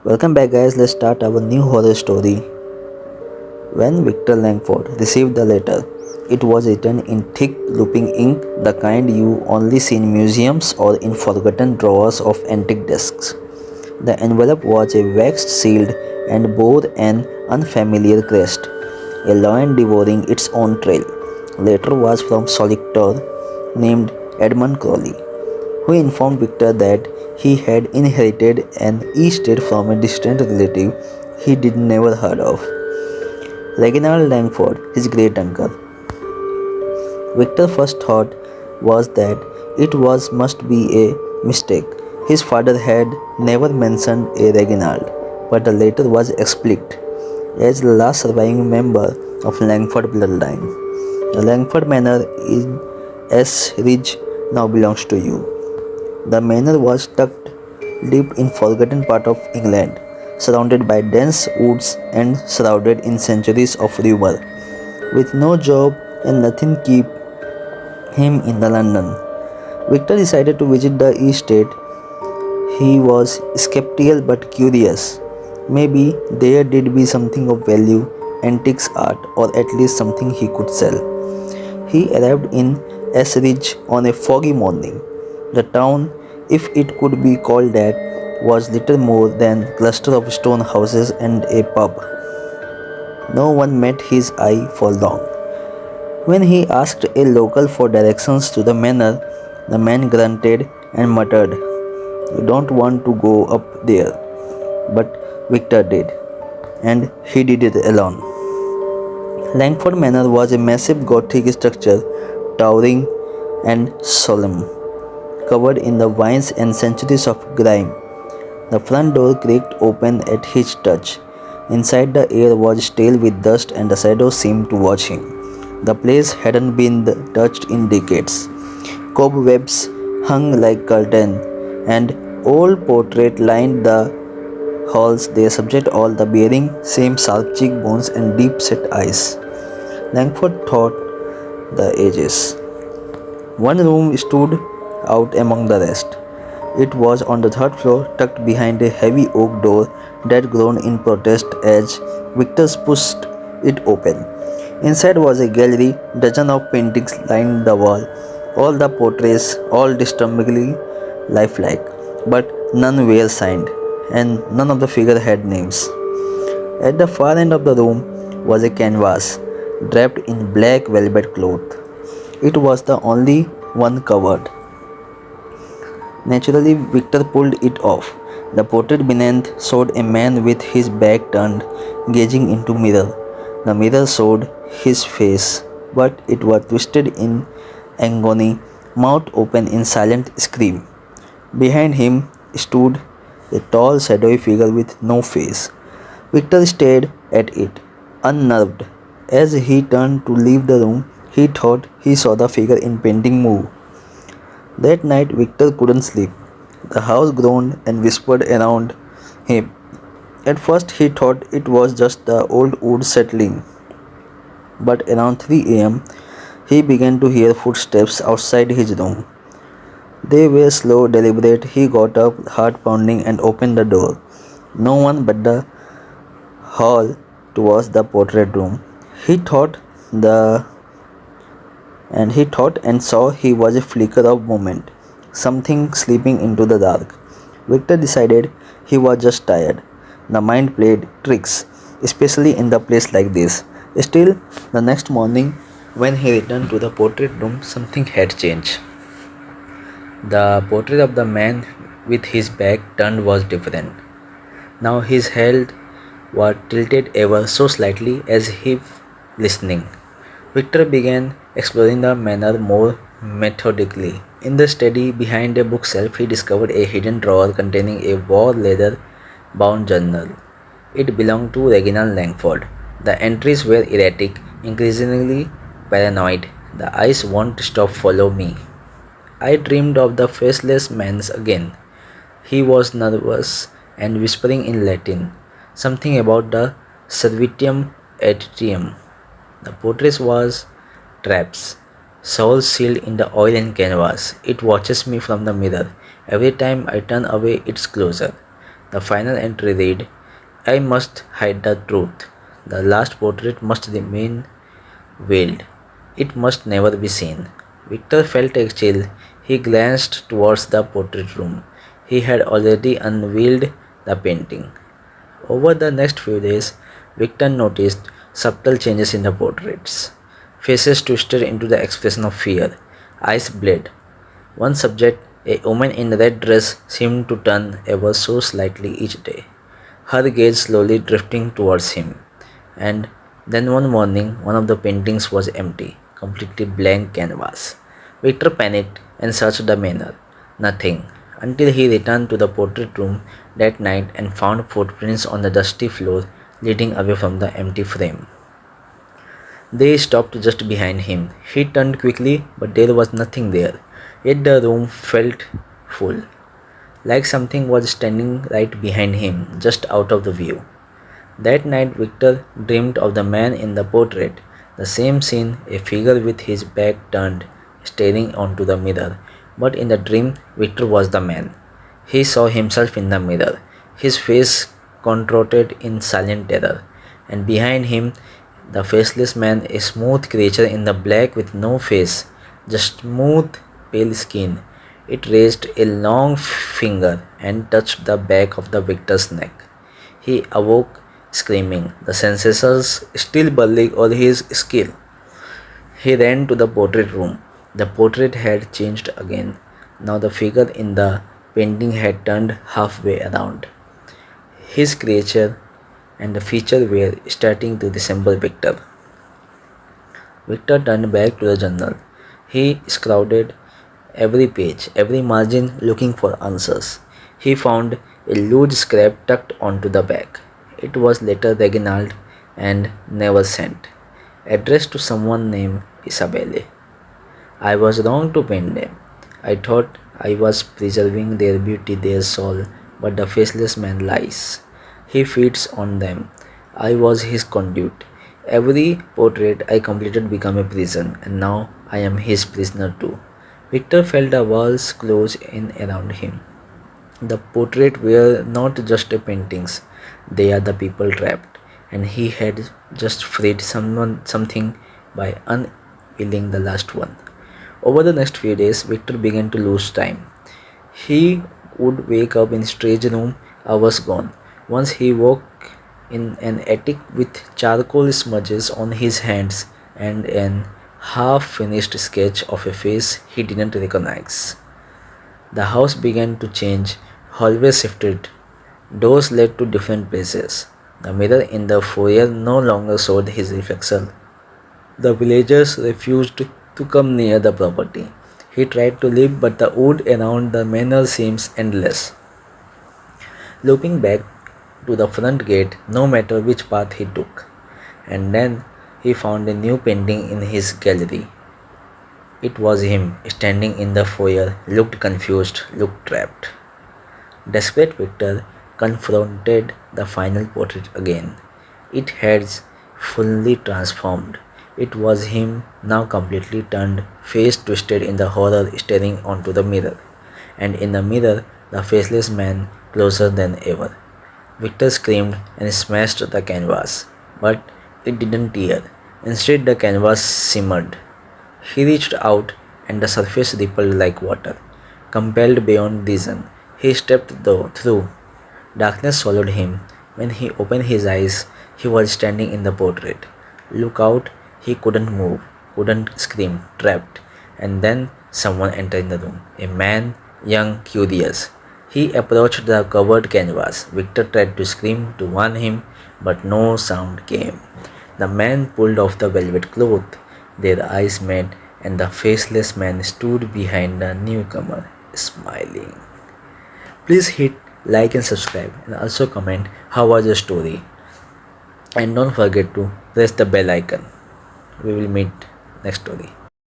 Welcome back, guys. Let's start our new horror story. When Victor Langford received the letter, it was written in thick, looping ink, the kind you only see in museums or in forgotten drawers of antique desks. The envelope was a waxed sealed and bore an unfamiliar crest, a lion devouring its own trail. Letter was from solicitor named Edmund Crowley, who informed Victor that he had inherited an estate from a distant relative he did never heard of. Reginald Langford, his great uncle. Victor's first thought was that it was must be a mistake. His father had never mentioned a Reginald, but the letter was explicit. As the last surviving member of Langford bloodline, the Langford Manor in S. Ridge now belongs to you. The manor was tucked deep in forgotten part of England, surrounded by dense woods and shrouded in centuries of rumor. With no job and nothing keep him in the London, Victor decided to visit the estate. He was skeptical but curious. Maybe there did be something of value, antiques art, or at least something he could sell. He arrived in Esridge on a foggy morning. The town, if it could be called that, was little more than a cluster of stone houses and a pub. No one met his eye for long. When he asked a local for directions to the manor, the man grunted and muttered, "You don't want to go up there." But Victor did, and he did it alone. Langford Manor was a massive Gothic structure, towering and solemn, covered in the vines and centuries of grime. The front door creaked open at his touch. Inside, the air was stale with dust, and the shadows seemed to watch him. The place hadn't been touched in decades. Cobwebs hung like curtains, and old portraits lined the halls, their subject all the bearing same sharp cheekbones and deep-set eyes. Langford thought the ages. One room stood out among the rest. It was on the third floor, tucked behind a heavy oak door that groaned in protest as Victor pushed it open. Inside was a gallery, dozens of paintings lined the wall, all the portraits, all disturbingly lifelike, but none were signed, and none of the figures had names. At the far end of the room was a canvas, draped in black velvet cloth. It was the only one covered. Naturally, Victor pulled it off. The portrait beneath showed a man with his back turned, gazing into mirror. The mirror showed his face, but it was twisted in agony, mouth open in silent scream. Behind him stood a tall, shadowy figure with no face. Victor stared at it, unnerved. As he turned to leave the room, he thought he saw the figure in painting move. That night, Victor couldn't sleep. The house groaned and whispered around him. At first, he thought it was just the old wood settling. But around 3 a.m., he began to hear footsteps outside his room. They were slow, deliberate. He got up, heart pounding, and opened the door. No one but the hall towards the portrait room. He thought the he thought and saw he was a flicker of movement, something slipping into the dark. Victor decided he was just tired. The mind played tricks, especially in the place like this. Still, the next morning, when he returned to the portrait room, something had changed. The portrait of the man with his back turned was different. Now his head was tilted ever so slightly as if listening. Victor began exploring the manor more methodically. In the study behind a bookshelf, he discovered a hidden drawer containing a war leather bound journal. It belonged to Reginald Langford. The entries were erratic, increasingly paranoid. The eyes won't stop follow me. I dreamed of the faceless man again. He was nervous and whispering in Latin, something about the servitium atrium. The portrait was traps, souls sealed in the oil and canvas. It watches me from the mirror. Every time I turn away, it's closer. The final entry read, I must hide the truth. The last portrait must remain veiled. It must never be seen. Victor felt a chill. He glanced towards the portrait room. He had already unveiled the painting. Over the next few days, Victor noticed subtle changes in the portraits. Faces twisted into the expression of fear. Eyes bled. One subject, a woman in a red dress, seemed to turn ever so slightly each day, her gaze slowly drifting towards him. And then one morning, one of the paintings was empty, completely blank canvas. Victor panicked and searched the manor. Nothing, until he returned to the portrait room that night and found footprints on the dusty floor leading away from the empty frame. They stopped just behind him. He turned quickly, but there was nothing there. Yet the room felt full, like something was standing right behind him, just out of the view. That night, Victor dreamed of the man in the portrait, the same scene, a figure with his back turned, staring onto the mirror. But in the dream, Victor was the man. He saw himself in the mirror, his face contorted in silent terror, and behind him, the faceless man, a smooth creature in the black with no face, just smooth, pale skin. It raised a long finger and touched the back of the victor's neck. He awoke screaming, the sensations still bubbling on his skin. He ran to the portrait room. The portrait had changed again. Now the figure in the painting had turned halfway around. His creature and the feature were starting to resemble Victor. Victor turned back to the journal. He scoured every page, every margin, looking for answers. He found a loose scrap tucked onto the back. It was letter Reginald and never sent, addressed to someone named Isabelle. I was wrong to paint them. I thought I was preserving their beauty, their soul, but the faceless man lies. He feeds on them. I was his conduit. Every portrait I completed became a prison, and now I am his prisoner too. Victor felt the walls close in around him. The portraits were not just paintings, they are the people trapped, and he had just freed something by unveiling the last one. Over the next few days, Victor began to lose time. He would wake up in strange room, hours gone. Once he woke in an attic with charcoal smudges on his hands and an half-finished sketch of a face he didn't recognize. The house began to change, hallways shifted, doors led to different places. The mirror in the foyer no longer showed his reflection. The villagers refused to come near the property. He tried to leave, but the wood around the manor seems endless. Looping back to the front gate, no matter which path he took. And then he found a new painting in his gallery. It was him, standing in the foyer, looked confused, looked trapped. Desperate Victor confronted the final portrait again. It had fully transformed. It was him, now completely turned, face twisted in the horror, staring onto the mirror. And in the mirror, the faceless man, closer than ever. Victor screamed and smashed the canvas, but it didn't tear. Instead, the canvas simmered. He reached out, and the surface rippled like water. Compelled beyond reason, he stepped through. Darkness swallowed him. When he opened his eyes, he was standing in the portrait. Look out, he couldn't move, couldn't scream, trapped. And then someone entered the room. A man, young, curious. He approached the covered canvas. Victor tried to scream to warn him, but no sound came. The man pulled off the velvet cloth. Their eyes met, and the faceless man stood behind the newcomer, smiling. Please hit like and subscribe, and also comment how was your story. And don't forget to press the bell icon. We will meet next story.